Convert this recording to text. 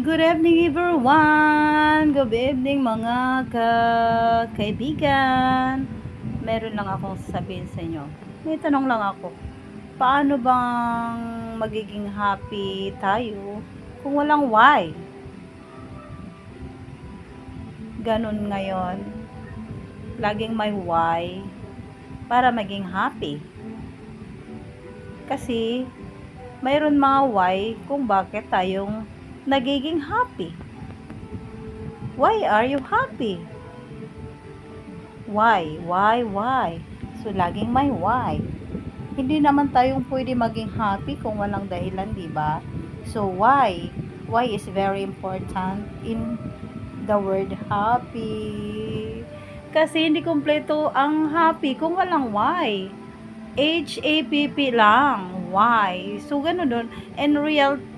Good evening everyone! Good evening mga kaibigan! Meron lang akong sasabihin sa inyo. May tanong lang ako. Paano bang magiging happy tayo kung walang why? Ganun ngayon. Laging may why para maging happy. Kasi mayroon mga why kung bakit tayong nagiging happy. Why are you happy? Why? So, laging may why. Hindi naman tayong pwede maging happy kung walang dahilan, di ba? So, why? Why is very important in the word happy. Kasi hindi kumpleto ang happy kung walang why. H-A-P-P lang. Why? So, ganun doon. And real